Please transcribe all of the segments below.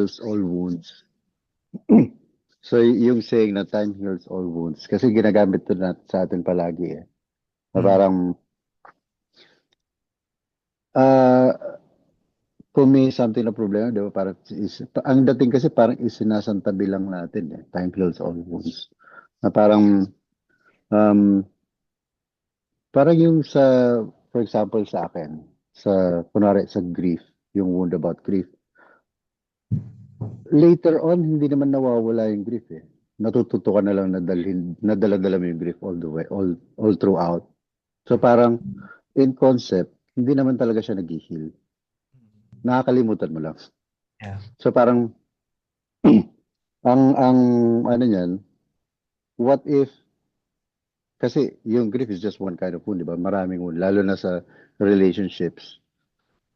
heals all wounds. So, yung saying na time heals all wounds, kasi ginagamit to na sa atin palagi eh. Na parang, kung may something na problema, di ba, parang, ang dating kasi parang isinasantabi lang natin eh, time heals all wounds. Na um, parang yung sa, for example sa akin, kunwari sa grief, yung wound about grief, later on, hindi naman nawawala yung grief eh. Natututo ka na lang nadala-dala mo yung grief all the way, all throughout. So parang, in concept, hindi naman talaga siya nag-heal. Nakakalimutan mo lang. Yeah. So parang, ang ano niyan, what if, kasi yung grief is just one kind of wound, di ba? Maraming wound, lalo na sa relationships.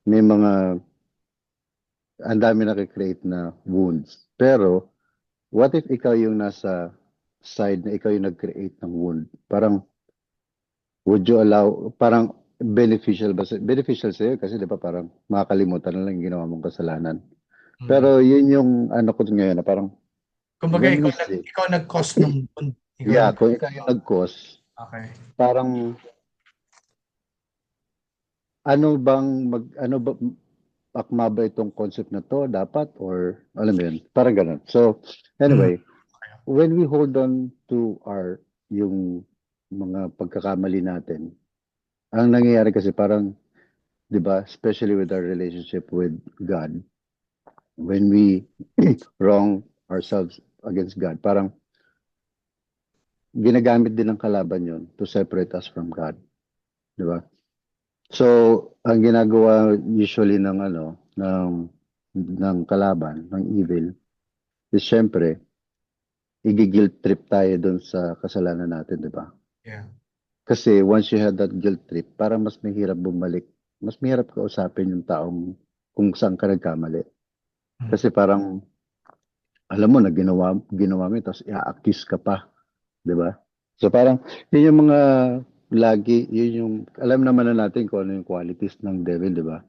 May mga, ang dami nakikreate na wounds. Pero, what if ikaw yung nasa side na ikaw yung nag-create ng wound? Parang, would you allow, parang beneficial ba? Beneficial sa'yo kasi di ba parang makakalimutan na lang yung ginawa mong kasalanan. Pero yun yung ano ko ngayon na parang, Kumbaga, when we say, ikaw nag-cause nung yeah, kung ikaw yung nag-cause, Okay. parang, ano ba, akma ba itong concept na to dapat or alam mo yun, parang ganun. So, anyway, when we hold on to yung mga pagkakamali natin, ang nangyayari kasi parang, di ba, especially with our relationship with God, when we wrong ourselves against God, parang ginagamit din ng kalaban yun to separate us from God. Di ba? So, ang ginagawa usually ng kalaban, ng evil, is syempre, i-guilt trip tayo dun sa kasalanan natin, di ba? Yeah. Kasi once you have that guilt trip, parang mas mahirap bumalik. Mas mahirap kausapin yung taong kung saan ka nagkamali. Kasi parang, alam mo na ginawa mo, tapos i-accuse ka pa. Di ba? So parang, yun yung mga yun yung, alam naman na natin kung ano yung qualities ng devil, di ba?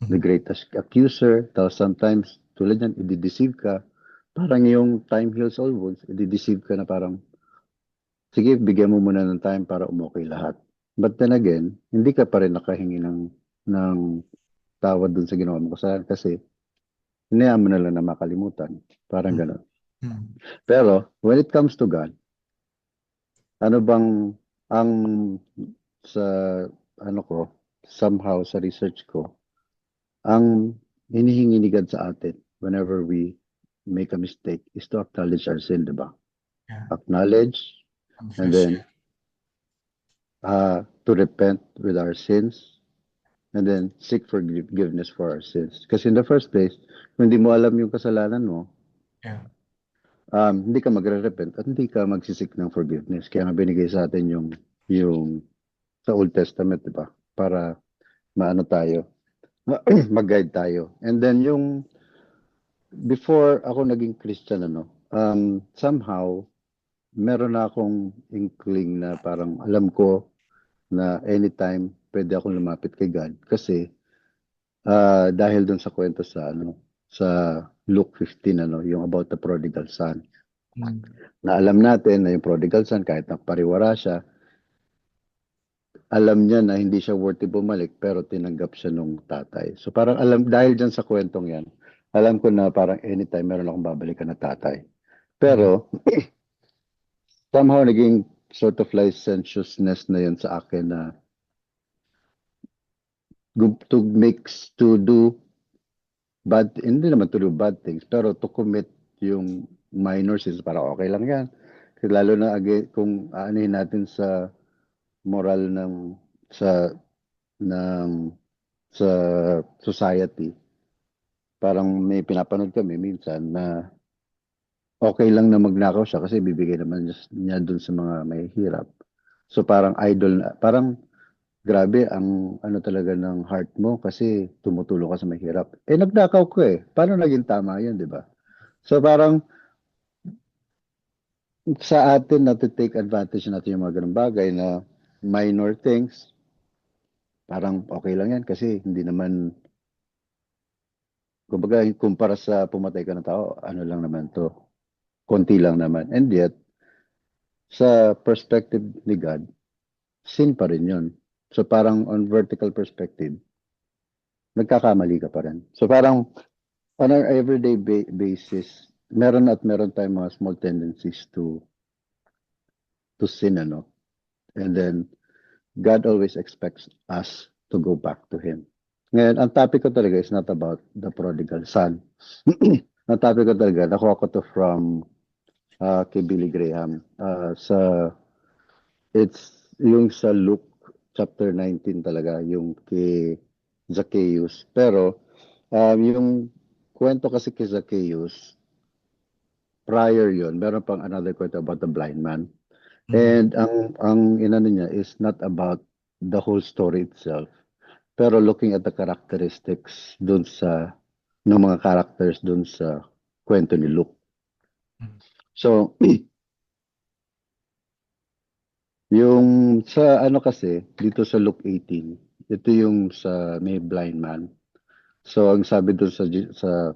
The greatest accuser, tapos sometimes, tulad yan, i-deceive ka. Parang yung time heals all wounds, i-deceive ka na parang, sige, bigyan mo muna ng time para umokay lahat. But then again, hindi ka pa rin nakahingi ng tawad dun sa ginawa mo kasalanan kasi hinayaan mo na lang na makalimutan. Parang gano'n. Pero, when it comes to God, ano bang ang sa ano ko, somehow sa research ko, ang hinihingi ni God sa atin whenever we make a mistake is to acknowledge our sin, di ba? Yeah. Acknowledge, and then to repent with our sins, and then seek forgiveness for our sins. Kasi in the first place, kung hindi mo alam yung kasalanan mo, Yeah. hindi ka magre-repent at hindi ka magsisik ng forgiveness. Kaya nga binigay sa atin yung sa Old Testament, di ba? Para maano tayo, mag-guide tayo. And then before ako naging Christian, somehow, meron na akong inkling na parang alam ko na anytime pwede akong lumapit kay God. Kasi, dahil dun sa kwento sa Luke 15, yung about the prodigal son. Na alam natin na yung prodigal son, kahit nakapariwara siya, alam niya na hindi siya worthy bumalik, pero tinanggap siya nung tatay. So parang dahil dyan sa kwentong yan, alam ko na parang anytime meron akong babalikan na tatay. Pero, somehow naging sort of licentiousness na yun sa akin na to do hindi naman to do bad things, pero to commit yung minor sins, para okay lang yan. Kasi lalo na kung aanuhin natin sa moral sa ng sa society, parang may pinapanood kami minsan na okay lang na magnakaw siya kasi bibigay naman niya dun sa mga may hirap. So parang idol, parang grabe ang ano talaga ng heart mo kasi tumutulong ka sa mahirap. Nagnakaw ko eh. Paano naging tama yun, di ba? So parang sa atin na to take advantage natin yung mga ganung bagay na minor things, parang okay lang yan kasi hindi naman Kumbaga, kumpara sa pumatay ka ng tao, ano lang naman to, konti lang naman. And yet, sa perspective ni God, sin pa rin yun. So parang on vertical perspective, nagkakamali ka pa rin. So parang on our everyday basis, meron tayong mga small tendencies to sin, ano. And then, God always expects us to go back to Him. Ngayon, ang topic ko talaga is not about the prodigal son. Ang topic ko talaga, nakuha ko to from kay Billy Graham. It's yung sa Luke chapter 19 talaga, yung kay Zacchaeus. Pero, yung kwento kasi kay Zacchaeus, prior yon meron pang another kwento about the blind man. And ang inano niya is not about the whole story itself, pero looking at the characteristics dun sa ng mga characters dun sa kwento ni Luke. So, yung sa ano kasi dito sa Luke 18, ito yung sa may blind man. So, ang sabi dun sa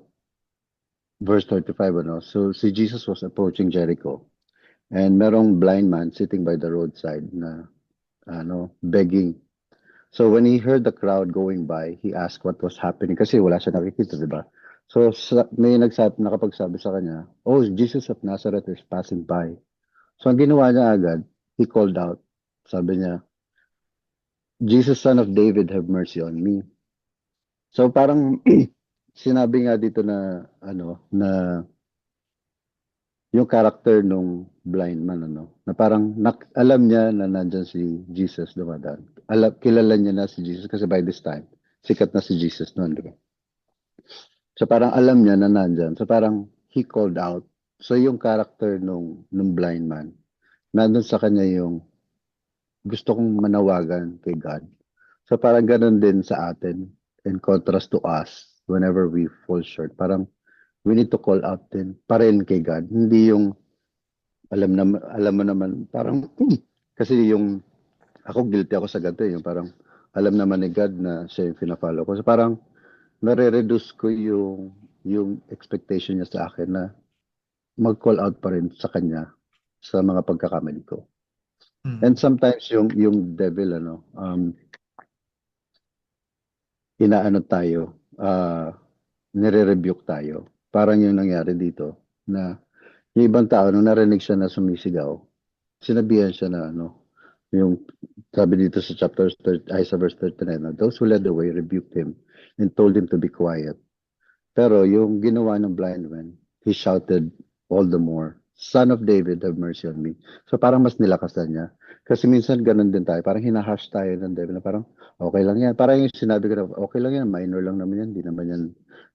verse 35, ano, so si Jesus was approaching Jericho and merong blind man sitting by the roadside na begging. So when he heard the crowd going by, he asked what was happening kasi wala siya nakikita, di ba? So may nakapagsabi sa kanya, "Oh, Jesus of Nazareth is passing by." So ang ginawa niya agad, he called out. Sabi niya, "Jesus, son of David, have mercy on me." So parang sinabi nga dito na na yung character nung blind man, na parang alam niya na nandyan si Jesus dumadaan. Kilala niya na si Jesus kasi by this time, sikat na si Jesus noon, di ba? So parang alam niya na nandyan. So parang he called out. So yung character nung blind man, nandun sa kanya yung gusto kong manawagan kay God. So parang ganun din sa atin in contrast to us whenever we fall short. Parang we need to call out din pa rin kay God. Hindi yung alam mo naman, parang, kasi yung, ako guilty ako sa ganito, yung parang, alam naman ni God na siya yung fina-follow ko. So parang, nare-reduce ko yung expectation niya sa akin na mag-call out pa rin sa kanya sa mga pagkakamali ko. And sometimes yung devil, inaano tayo, nire-rebuke tayo. Parang yung nangyari dito, na yung ibang tao, nung narinig siya na sumisigaw, sinabihan siya na yung sabi dito sa sa verse 39, those who led the way rebuked him and told him to be quiet. Pero yung ginawa ng blind man, he shouted all the more, "Son of David, have mercy on me." So parang mas nilakasan niya. Kasi minsan ganun din tayo, parang hinahash tayo ng devil na parang okay lang yan. Parang yung sinabi ko na okay lang yan, minor lang naman yan, di naman yan,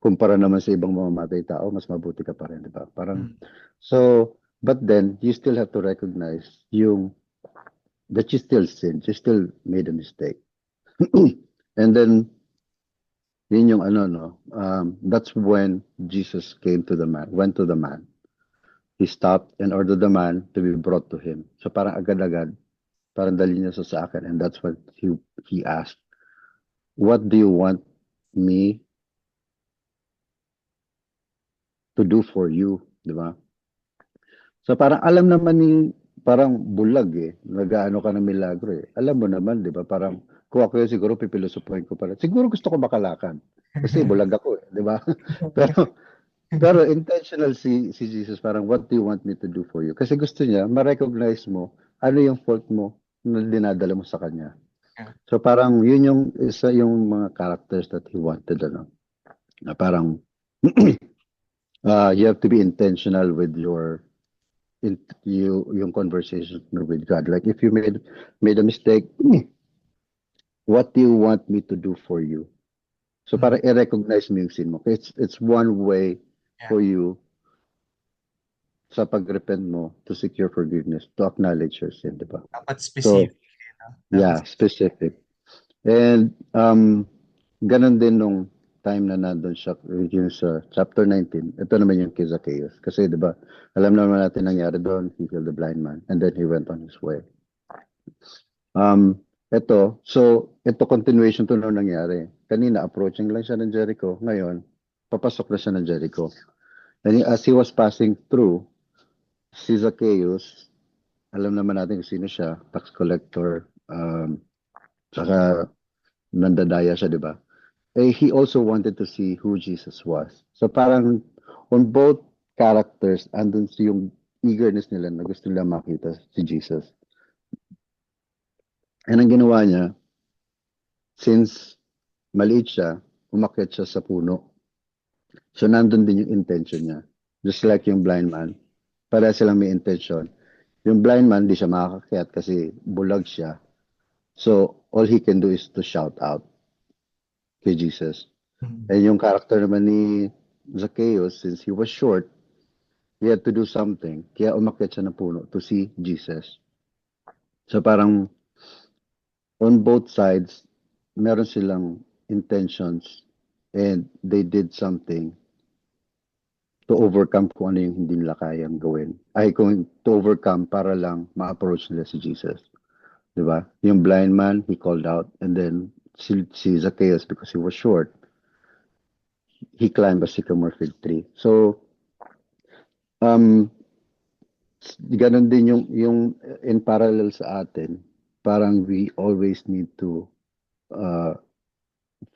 kumpara naman sa ibang mamamatay tao, mas mabuti ka pa rin, di ba? Parang, so, but then, you still have to recognize that you still sinned, you still made a mistake. And then, yun yung that's when Jesus went to the man. He stopped and ordered the man to be brought to him. So parang agad-agad, parang dali niya sa akin, and that's what he asked. What do you want me to do for you? Di ba? So parang alam naman parang bulag nag-aano ka ng milagro Alam mo naman, di ba? Parang kung ako yun, siguro pipilosopuhin ko pa rin. Siguro gusto ko makalakad. Kasi bulag ako di ba? Pero intentional si Jesus, parang what do you want me to do for you? Kasi gusto niya ma-recognize mo ano yung fault mo na dinadala mo sa kanya. So parang yun yung isa yung mga characters that he wanted, na parang you have to be intentional with yung conversation with God. Like if you made a mistake, what do you want me to do for you? So parang i-recognize mo yung sin mo. It's one way for you sa pag-repent mo to seek your forgiveness, to acknowledge your sin, di ba? Dapat So, specific. yeah, specific. And ganun din nung time na nandun siya yung sa chapter 19. Ito naman yung kay Zacchaeus. Kasi di ba, alam naman natin nangyari doon, he healed the blind man and then he went on his way. Ito continuation to nung nangyari. Kanina, approaching lang siya ng Jericho. Ngayon, papasok na siya ng Jericho. And as he was passing through, si Zacchaeus, alam naman natin kung sino siya, tax collector, saka nandadaya siya, di ba? He also wanted to see who Jesus was. So parang on both characters, andun yung eagerness nila na gusto nila makita si Jesus. And ang ginawa niya, since maliit siya, umakyat siya sa puno. So nandun din yung intention niya. Just like yung blind man. Para silang may intention. Yung blind man, di siya makakakyat kasi bulag siya. So all he can do is to shout out kay Jesus. And yung character naman ni Zacchaeus, since he was short, he had to do something. Kaya umakyat siya ng puno to see Jesus. So parang on both sides, meron silang intentions and they did something to overcome kung ano yung hindi nila kayang gawin. Ay, kung to overcome para lang ma-approach nila si Jesus. Diba? Yung blind man, he called out, and then si Zacchaeus, because he was short, he climbed a sycamore fig tree. So, ganun din yung in parallel sa atin, parang we always need to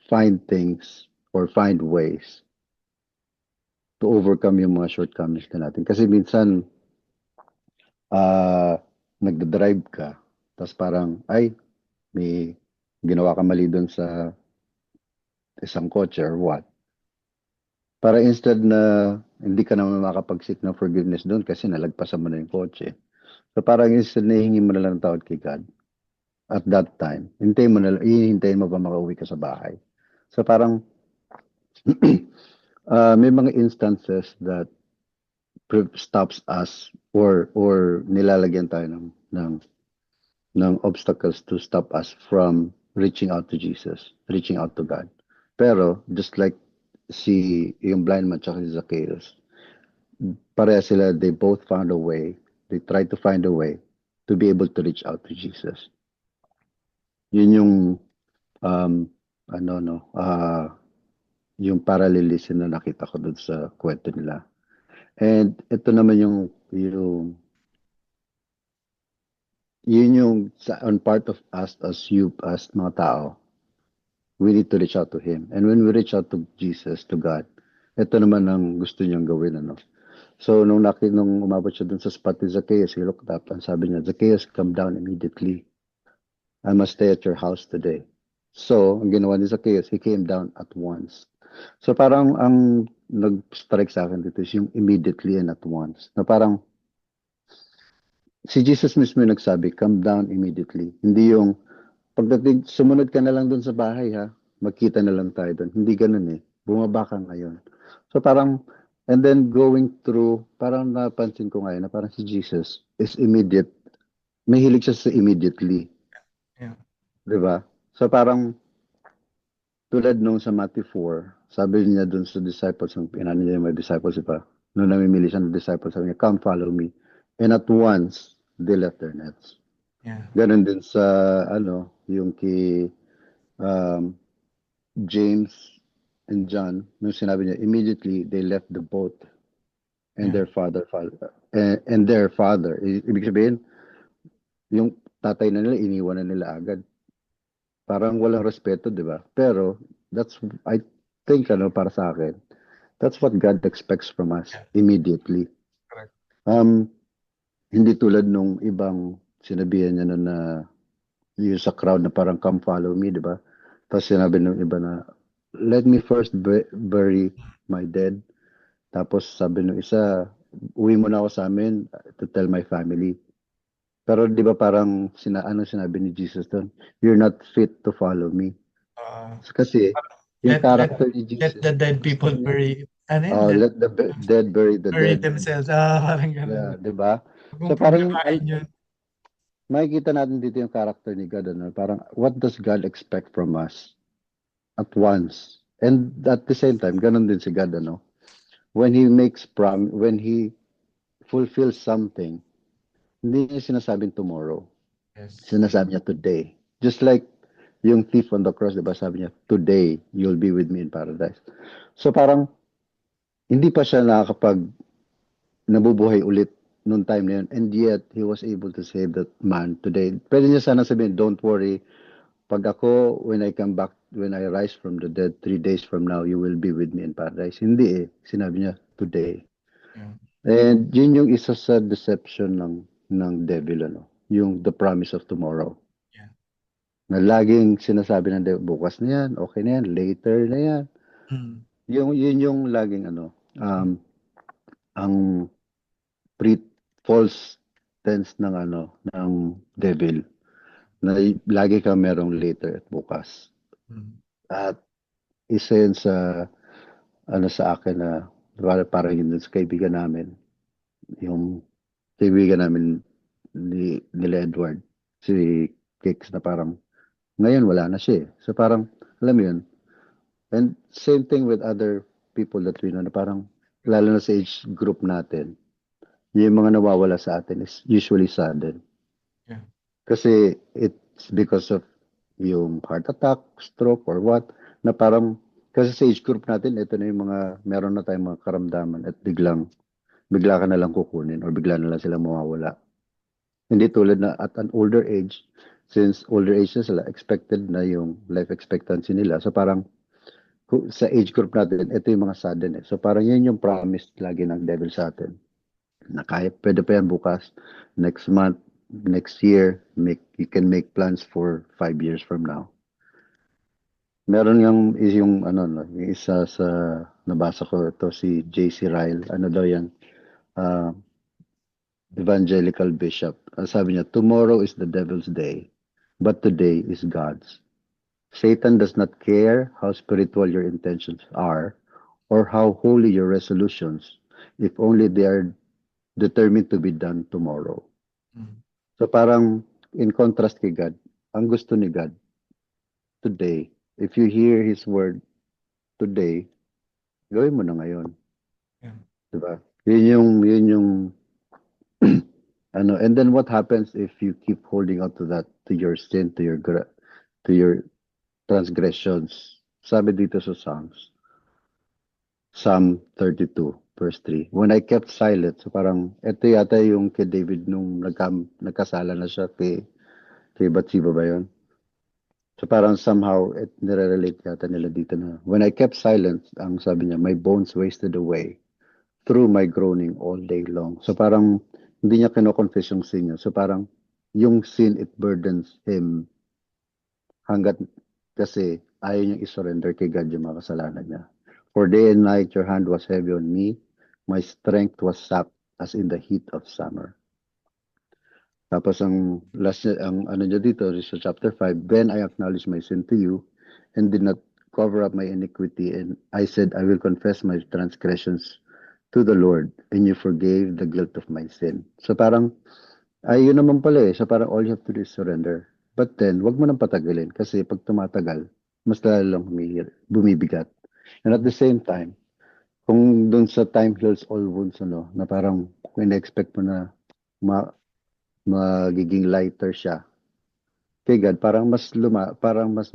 find things or find ways to overcome yung mga shortcomings na natin. Kasi minsan, nagdadrive ka, tapos parang, ay, may ginawa ka mali doon sa isang kotse or what. Para instead na hindi ka naman makapag-seek ng forgiveness doon kasi nalagpasan mo na yung kotse. So parang instead na hihingi mo na lang tawad kay God at that time, hihintayin mo pa makauwi ka sa bahay. So parang may mga instances that stops us or nilalagyan tayo ng obstacles to stop us from reaching out to Jesus, reaching out to God. Pero just like yung blind man at si Zacchaeus, pareha sila, they both found a way, they tried to find a way to be able to reach out to Jesus. Yun yung yung parallelism na nakita ko doon sa kwento nila. And ito naman yun yung on part of us as mga tao, we need to reach out to Him. And when we reach out to Jesus, to God, ito naman ang gusto niyang gawin, ano. So, nung umabot siya dun sa spot ni Zacchaeus, he looked up and sabi niya, Zacchaeus, come down immediately. I must stay at your house today. So, ang ginawa ni Zacchaeus, he came down at once. So, parang ang nag-strike sa akin dito is yung immediately and at once. Na parang, si Jesus mismo yung nagsabi, come down immediately. Hindi yung, pagdating, sumunod ka na lang dun sa bahay ha, magkita na lang tayo dun. Hindi ganun eh. Bumaba ka ngayon. So parang, and then going through, parang napansin ko ngayon na parang si Jesus is immediate. May hilig siya sa immediately. Yeah. Diba? So parang, tulad nung sa Matthew 4, sabi niya dun sa disciples, yung pinano niya yung mga disciples, diba? Nung namimili siya ng disciples, sabi niya, come follow me. And at once, they left their nets. Yeah. Ganon din sa, yung kay James and John, nung sinabi niya, immediately they left the boat and Yeah. their father. Ibig sabihin, yung tatay na nila, iniwan na nila agad. Parang walang respeto, di ba? Pero, I think, para sa akin, that's what God expects from us immediately. Correct. Hindi tulad nung ibang sinabihan niya na yung sa crowd na parang come follow me, di ba? Tapos sinabi nung iba na let me first bury my dead. Tapos sabi nung isa, uwi mo na ako sa amin to tell my family. Pero di ba parang sinabi ni Jesus doon, you're not fit to follow me. Kasi yung character ni Jesus, let the dead people bury, let the dead bury the bury dead. themselves. Parang ganun. Yeah, di ba? Kung So parang problemahin yun. makikita natin dito yung character ni God, parang what does God expect from us at once? And at the same time, ganun din si God, when He when He fulfills something, hindi niya sinasabing tomorrow. Yes. Sinasabi niya today. Just like yung thief on the cross, diba, sabi niya, today, you'll be with me in paradise. So parang, hindi pa siya nakakapag nabubuhay ulit noong time na yun. And yet, he was able to save that man today. Pwede niya sana sabihin, don't worry, pag ako, when I come back, when I rise from the dead, 3 days from now, you will be with me in paradise. Hindi eh. Sinabi niya, today. Yeah. And yun yung isa sa deception ng devil, ano? Yung the promise of tomorrow. Yeah. Na laging sinasabi ng devil, bukas na yan, okay na yan, later na yan. Yun yung laging ang false tense ng devil na lagi ka merong later at bukas. At isa yun sa sa akin na parang yun sa kaibigan namin, yung kaibigan namin nila Edward, si Kix, na parang ngayon wala na siya. So parang alam mo yun. And same thing with other people that we know, na parang lalo na sa age group natin, yung mga nawawala sa atin is usually sudden. Yeah. Kasi it's because of yung heart attack, stroke, or what, na parang, kasi sa age group natin, ito na yung meron na tayong mga karamdaman at bigla ka na lang kukunin or bigla na lang sila mawawala. Hindi tulad na at an older age, since older age na sila, expected na yung life expectancy nila. So parang, sa age group natin, ito yung mga sudden eh. So parang yun yung promise lagi ng devil sa atin. Na kahit pwede pa yan bukas, next month, next year, you can make plans for 5 years from now. Meron yung yung isa sa nabasa ko ito, si J.C. Ryle, daw yan, evangelical bishop. Sabi niya, tomorrow is the devil's day, but today is God's. Satan does not care how spiritual your intentions are or how holy your resolutions, if only they are determined to be done tomorrow. So parang in contrast kay God, ang gusto ni God today, if you hear His word today, gawin mo na ngayon. Yeah. Diba? Yun yung and then what happens if you keep holding on to that, to your sin, to your transgressions? Sabi dito sa Psalm 32 verse 3. When I kept silent, so parang ito yata yung kay David nung nagkasala na siya kay Bathsheba ba yun? So parang somehow nire-relate yata nila dito na when I kept silent, ang sabi niya, my bones wasted away through my groaning all day long. So parang hindi niya kino-confess yung sin niya. So parang yung sin, it burdens him hanggat kasi ayaw niyang isurrender kay God yung mga kasalanan niya. For day and night your hand was heavy on me, my strength was sapped as in the heat of summer. Tapos ang last niya, ang niya dito sa chapter 5, then I acknowledged my sin to you and did not cover up my iniquity, and I said I will confess my transgressions to the Lord, and you forgave the guilt of my sin. So parang yun naman pala eh. So parang all you have to do is surrender. But then, wag mo nang patagalin kasi pag tumatagal, mas lalo lang bumibigat. And at the same time, kung dun sa time heals all wounds, na parang kung na-expect mo na magiging lighter siya, kay God, parang mas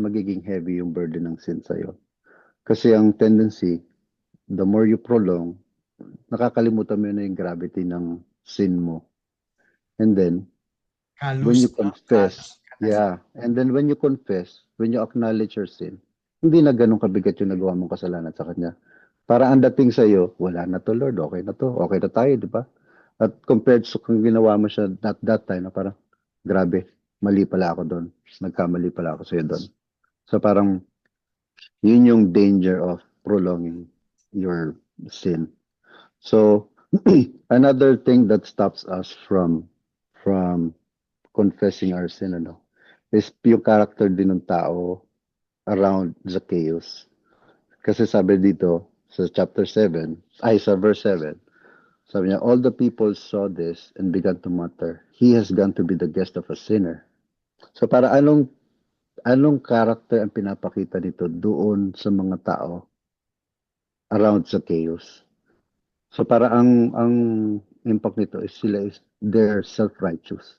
magiging heavy yung burden ng sin sa'yo. Kasi ang tendency, the more you prolong, nakakalimutan mo na yung gravity ng sin mo. And then, when you confess, and then when you confess, when you acknowledge your sin, hindi na ganun kabigat yung nagawa mong kasalanan sa Kanya. Para ang dating sa'yo, wala na to Lord, okay na to, okay na tayo, di ba? At compared sa kung ginawa mo siya at that time, na parang, grabe, mali pala ako doon. Nagkamali pala ako sa'yo doon. So parang, yun yung danger of prolonging your sin. So, another thing that stops us from confessing our sin, is yung character din ng tao around Zacchaeus. Kasi sabi dito, sa chapter 7, sa verse 7, sabi niya, all the people saw this and began to mutter, he has gone to be the guest of a sinner. So para anong character ang pinapakita dito doon sa mga tao around Zacchaeus? So para ang impact nito is they're self-righteous.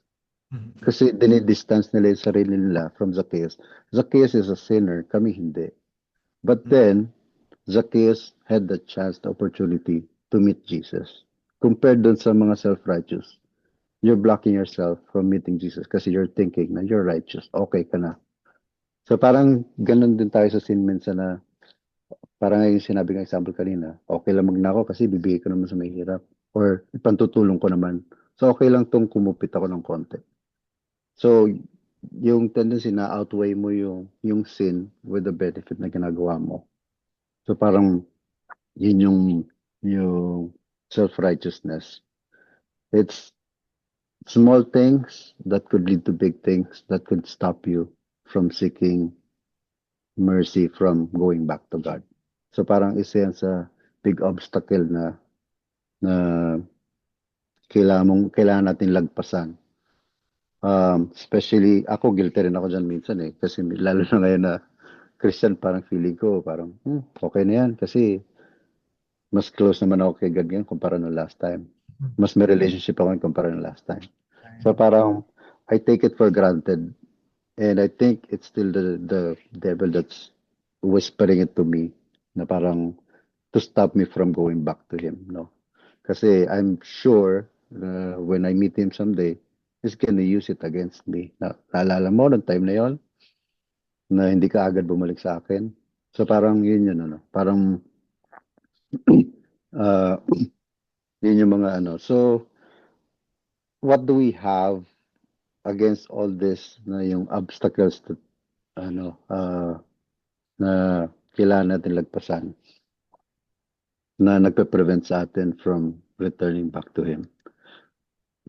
Kasi dinidistance nila yung sarili nila from Zacchaeus. Zacchaeus is a sinner, kami hindi. But then, Zacchaeus had the chance, the opportunity to meet Jesus. Compared dun sa mga self-righteous, you're blocking yourself from meeting Jesus kasi you're thinking na you're righteous, okay ka na. So parang ganun din tayo sa sin minsan na parang yung sinabi ng example kanina, okay lang magnakaw kasi bibigay ko naman sa may hirap or ipantutulong ko naman. So okay lang tong kumupit ako ng konti. So yung tendency na outweigh mo yung sin with the benefit na ginagawa mo. So parang yun yung self-righteousness. It's small things that could lead to big things that could stop you from seeking mercy from going back to God. So parang isa yan sa big obstacle na kailangan natin lagpasan. Especially ako, guilty rin ako dyan minsan eh. Kasi lalo na ngayon na Christian, parang feeling ko, parang okay na yan. Kasi mas close naman ako kay God ngayon kumpara ng last time. Mas may relationship ako ngayon kumpara ng last time. So parang I take it for granted. And I think it's still the devil that's whispering it to me na parang to stop me from going back to him, no? Kasi I'm sure when I meet him someday, he's gonna use it against me. Naalala mo noong time na yon na hindi ka agad bumalik sa akin. So parang yun ano, parang uh, yun yung mga ano. So what do we have against all this na yung obstacles to ano na kailangan natin lagpasan na nagpe-prevent sa atin from returning back to Him.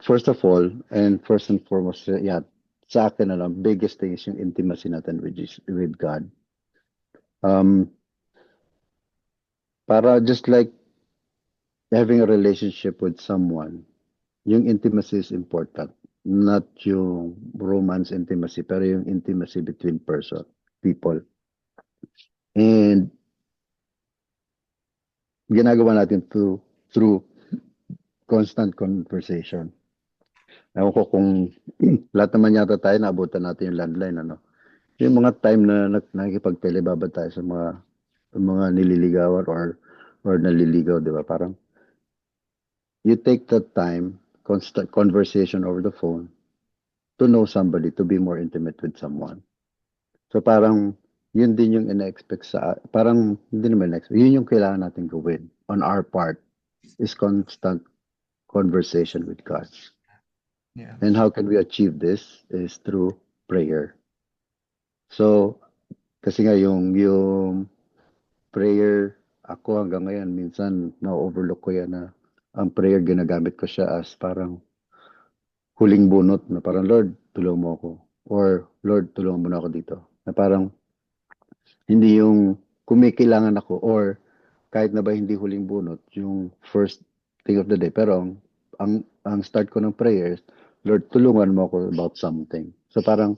First of all, and first and foremost, yeah, sa akin na lang, biggest thing is yung intimacy natin with God. Para just like having a relationship with someone, yung intimacy is important. Not yung romance intimacy, pero yung intimacy between people. And ginagawa natin through constant conversation. Ewan ko kung lahat naman yata tayo naabutan natin yung landline, ano. Yung mga time na nakikipag-telebabad tayo sa mga nililigawan or naliligaw, di ba? Parang you take that time, constant conversation over the phone to know somebody, to be more intimate with someone. So parang yun din yung ina-expect parang hindi naman ina-expect, yun yung kailangan natin gawin on our part is constant conversation with God. Yeah. And how can we achieve this is through prayer. So, kasi nga yung prayer, ako hanggang ngayon, minsan na-overlook ko yan na ang prayer, ginagamit ko siya as parang huling bunot na parang, Lord, tulungan mo ako. Or, Lord, tulungan mo na ako dito. Na parang, hindi yung kumikailangan ako or kahit na ba hindi huling bunot, yung first thing of the day. Pero ang start ko ng prayers, Lord, tulungan mo ako about something. So parang,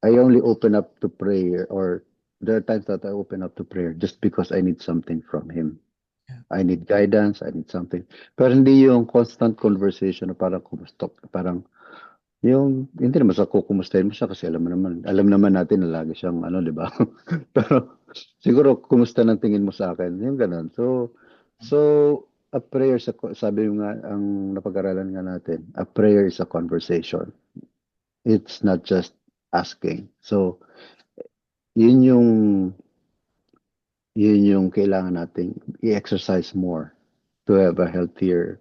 I only open up to prayer or there are times that I open up to prayer just because I need something from Him. Yeah. I need guidance, I need something. Pero hindi yung constant conversation na parang parang yung hindi naman sa kukumustahin mo siya kasi alam naman natin na lagi siyang ano, di ba? Pero siguro kumusta ng tingin mo sa akin, yung ganun. So a prayer sabi nga ang napag-aralan nga natin, a prayer is a conversation. It's not just asking. So yun yung kailangan nating i-exercise more to have a healthier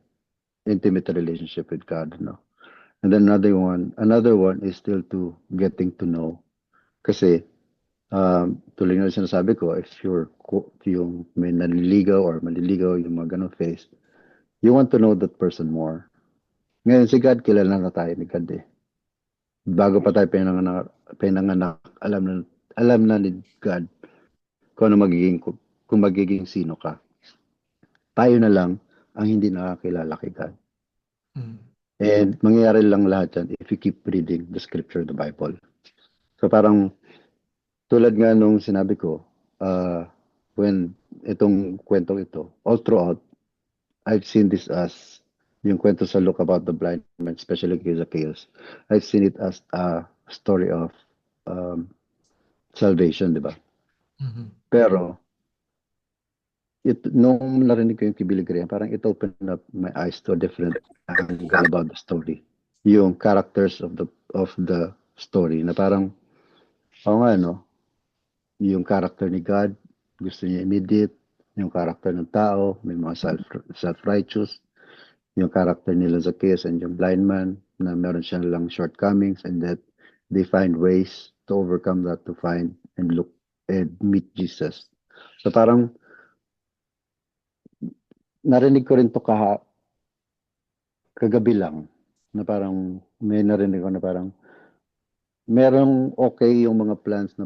intimate relationship with God, no? And then another one is still to getting to know. Kasi tuloy na sinasabi ko, if yung may nanliligaw or maliligaw, yung mga ganong face, you want to know that person more. Ngayon si God, kilala na tayo ni God eh. Bago pa tayo pinanganak, alam na ni God kung magiging sino ka. Tayo na lang ang hindi nakakilala kay God. And mangyayari lang lahat yan if you keep reading the scripture, the Bible. So parang tulad nga nung sinabi ko, when itong kwentong ito, all throughout, I've seen this as yung kwento sa Luke about the blind man, especially kay Zacchaeus. I've seen it as a story of salvation, di ba? Mm-hmm. Pero Nung narinig ko yung Kibilig Graham, parang it opened up my eyes to a different angle about the story. Yung characters of the story na parang, nga, no? Yung character ni God, gusto niya immediate. Yung character ng tao, may mga self-righteous. Yung character nila Zacchaeus and yung blind man, na meron siya lang shortcomings, and that they find ways to overcome that, to find and look and meet Jesus. So parang, narinig ko rin to kagabi lang, na parang may narinig ko na parang merong okay yung mga plans na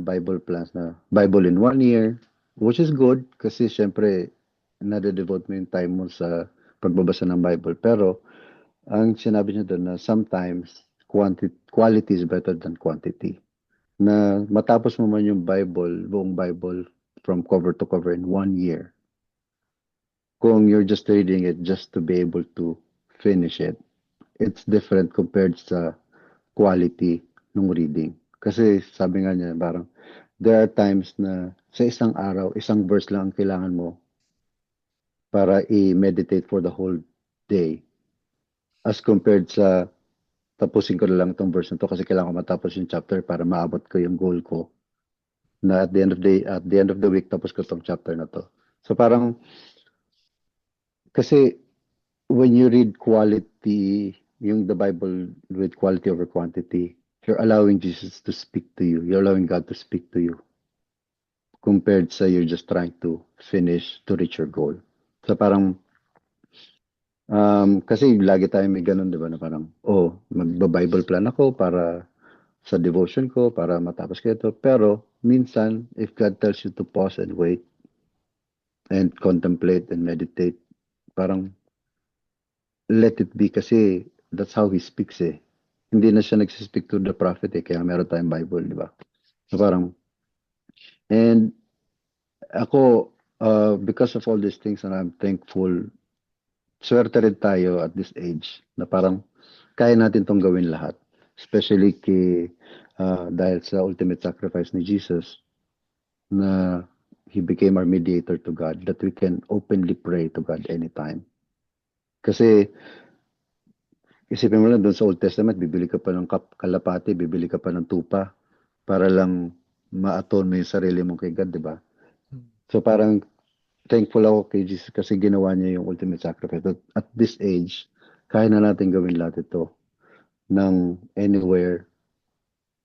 Bible in 1 year, which is good kasi syempre nade-devote mo yung time mo sa pagbabasa ng Bible. Pero ang sinabi niya doon na sometimes quality is better than quantity. Na matapos mo man yung buong Bible from cover to cover in 1 year, kung you're just reading it just to be able to finish it, it's different compared sa quality ng reading. Kasi sabi nga niya, parang there are times na sa isang araw, isang verse lang ang kailangan mo para i-meditate for the whole day. As compared sa tapusin ko na lang itong verse na to kasi kailangan ko matapos yung chapter para maabot ko yung goal ko na at the end of the week tapos ko itong chapter na to. So parang kasi when you read quality, yung the Bible with quality over quantity, you're allowing Jesus to speak to you. You're allowing God to speak to you compared sa you're just trying to finish to reach your goal. So parang, kasi lagi tayo may ganun, di ba, na parang, magba-Bible plan ako para sa devotion ko, para matapos ko ito. Pero, minsan, if God tells you to pause and wait and contemplate and meditate, parang, let it be kasi that's how He speaks eh. Hindi na siya nagsispeak to the prophet eh, kaya meron tayong Bible, di ba? So parang, and ako, because of all these things, and I'm thankful, swerte rin tayo at this age na parang kaya natin tong gawin lahat. Especially dahil sa ultimate sacrifice ni Jesus na He became our mediator to God, that we can openly pray to God anytime. Kasi isipin mo lang doon sa Old Testament, bibili ka pa ng kalapati, bibili ka pa ng tupa para lang ma-atone mo yung sarili mo kay God, di ba? So parang thankful ako kay Jesus kasi ginawa niya yung ultimate sacrifice. At this age, kaya na natin gawin lahat ito ng anywhere,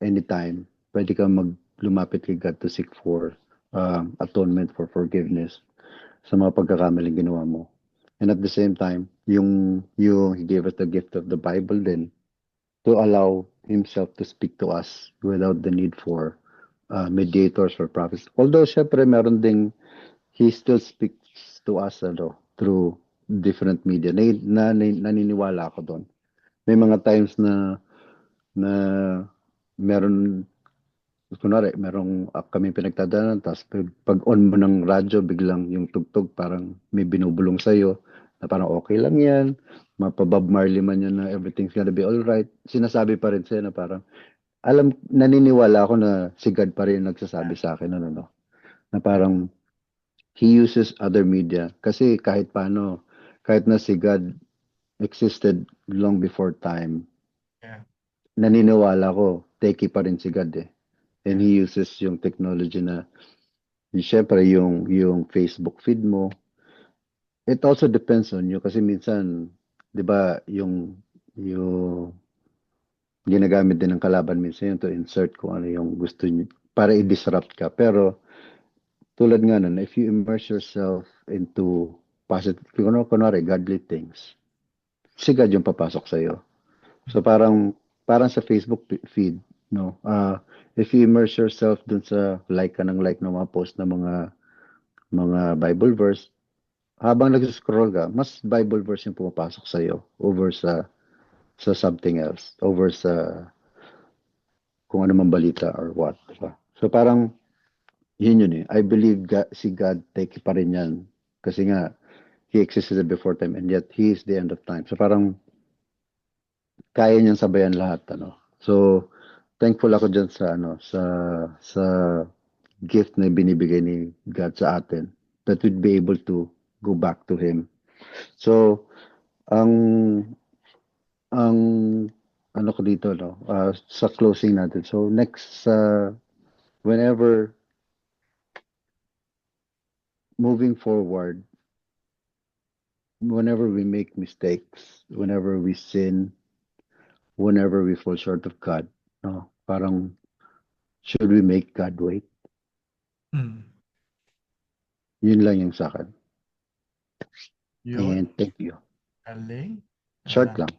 anytime. Pwede kang lumapit kay God to seek for atonement, for forgiveness sa mga pagkakamaling ginawa mo. And at the same time, He gave us the gift of the Bible then to allow Himself to speak to us without the need for mediators or prophets. Although, syempre, meron ding He still speaks to us through different media. Naniniwala ako doon. May mga times na meron, kunwari, merong kami pinagtadaanan, tapos pag on mo ng radyo, biglang yung tugtog parang may binubulong sa'yo, na parang okay lang yan, mapabob Marley man yan na everything's gonna be alright. Sinasabi pa rin sa'yo na parang, naniniwala ako na si God pa rin nagsasabi sa akin, na parang, He uses other media. Kasi kahit paano, kahit na si God existed long before time, Yeah. naniniwala ko, techie pa rin si God eh. And He uses yung technology na, syempre yung Facebook feed mo. It also depends on you kasi minsan, di ba, yung ginagamit din ng kalaban minsan yun to insert kung ano yung gusto niyo para i-disrupt ka. Pero tulad nga nun, if you immerse yourself into positive, kunwari, godly things, si God yung papasok sa'yo. So parang sa Facebook feed, no? If you immerse yourself dun sa like ka ng like ng mga post ng mga Bible verse, habang nag-scroll ka, mas Bible verse yung pumapasok sa'yo over sa something else, over sa kung ano man balita or what. Diba? So parang, yun eh. I believe si God, take pa rin yan. Kasi nga, He existed before time and yet He is the end of time. So parang, kaya niyang sabayan lahat, So, thankful ako dyan sa gift na binibigay ni God sa atin that we'd be able to go back to Him. So, ang ang ano ko dito, no, sa closing natin. So, next, whenever moving forward, whenever we make mistakes, whenever we sin, whenever we fall short of God, no, parang should we make God wait? Mm. Yun lang yung sa akin. Yun. And thank you. Galing. Short Ah, lang.